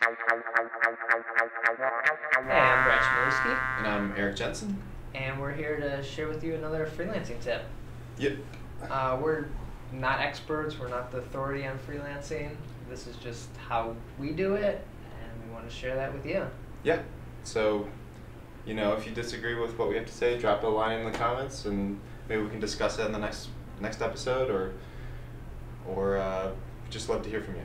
Hey, I'm Chmielewski, And I'm Erik Jensen. and we're here to share with you another freelancing tip. Yep. We're not experts, we're not the authority on freelancing. This is just how we do it, and we want to share that with you. Yeah. So, if you disagree with what we have to say, drop a line in the comments, and maybe we can discuss it in the next episode, or just love to hear from you.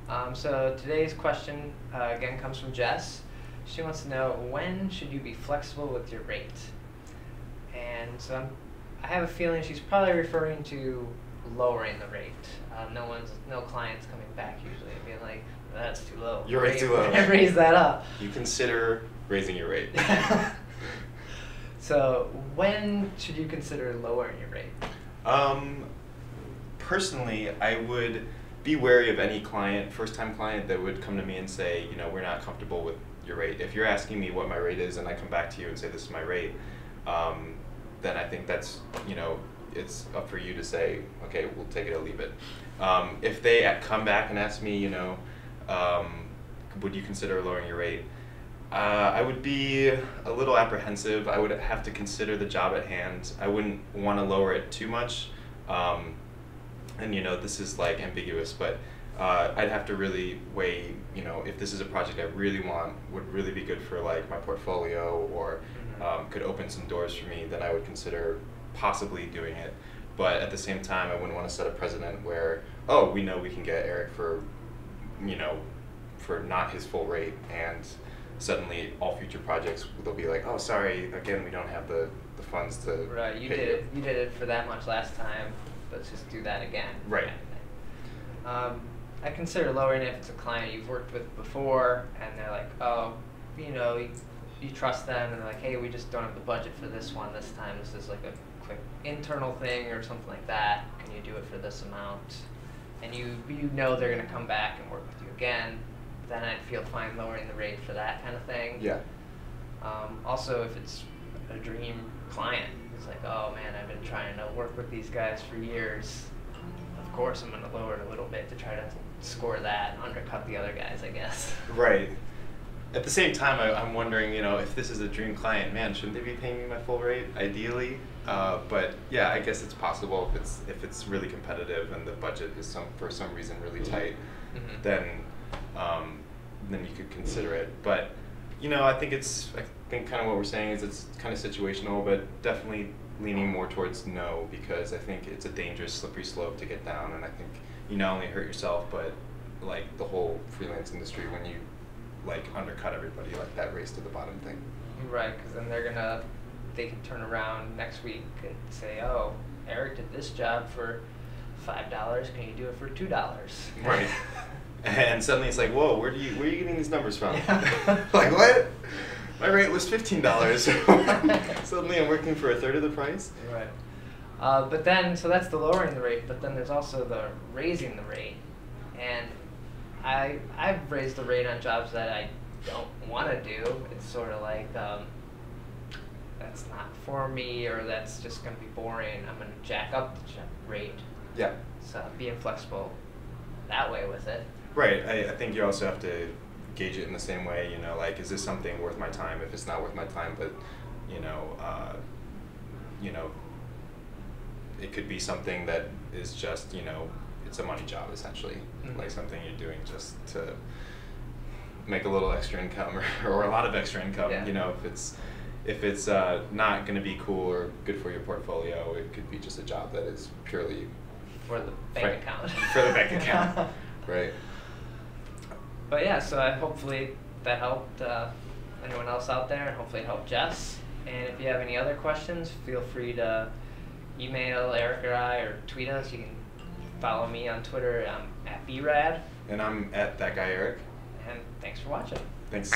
Yeah. So today's question again comes from Jess. She wants to know, when should you be flexible with your rate? And so I have a feeling she's probably referring to lowering the rate. No clients coming back usually and being like, that's too low. Your rate's too low. Raise that up. You consider raising your rate. So when should you consider lowering your rate? Personally, I would be wary of any first-time client that would come to me and say, we're not comfortable with your rate. If you're asking me what my rate is and I come back to you and say this is my rate, then I think that's, it's up for you to say, okay, we'll take it or leave it. If they come back and ask me, would you consider lowering your rate? I would be a little apprehensive. I would have to consider the job at hand. I wouldn't want to lower it too much. And this is like ambiguous, but I'd have to really weigh, if this is a project I really want, would really be good for like my portfolio, or could open some doors for me, then I would consider possibly doing it. But at the same time, I wouldn't want to set a precedent where, oh, we know we can get Erik for, for not his full rate, and suddenly all future projects, they'll be like, oh, sorry, again, we don't have the funds to Right, you pay did it for that much last time, let's just do that again. Right. I consider lowering it if it's a client you've worked with before and they're like, oh, you trust them, and they're like, hey, we just don't have the budget for this one this time. This is like a quick internal thing or something like that. Can you do it for this amount? And you know they're going to come back and work with you again. Then I'd feel fine lowering the rate for that kind of thing. Yeah. Also, if it's a dream client, it's like, oh man, I've been trying to work with these guys for years. Of course, I'm going to lower it a little bit to try to score that and undercut the other guys, I guess. Right. At the same time, I'm wondering, if this is a dream client, man, shouldn't they be paying me my full rate, ideally? But yeah, I guess it's possible if it's really competitive and the budget is for some reason really tight, then you could consider it. But I think kind of what we're saying is it's kind of situational, but definitely leaning more towards no, because I think it's a dangerous, slippery slope to get down, and I think you not only hurt yourself, but like the whole freelance industry when you undercut everybody, like that race to the bottom thing. Right, because then they can turn around next week and say, oh, Erik did this job for $5, can you do it for $2? Right. And suddenly it's like, whoa, where are you getting these numbers from? Yeah. Like, what? My rate was $15. Suddenly I'm working for a third of the price? Right. But then, so that's the lowering the rate, but then there's also the raising the rate. And I've raised the rate on jobs that I don't want to do. It's sort of like, that's not for me, or that's just going to be boring. I'm going to jack up the rate. Yeah. So being flexible that way with it. Right. I think you also have to gauge it in the same way, like, is this something worth my time? If it's not worth my time, but, it could be something that is just, it's a money job, essentially. Like something you're doing just to make a little extra income or a lot of extra income. Yeah. If it's not going to be cool or good for your portfolio, it could be just a job that is purely for the bank account. For the bank account, right. But yeah, so hopefully that helped anyone else out there, and hopefully it helped Jess. And if you have any other questions, feel free to email Erik or I, or tweet us. You can follow me on Twitter. I'm at brad. And I'm at that guy Erik. And thanks for watching. Thanks.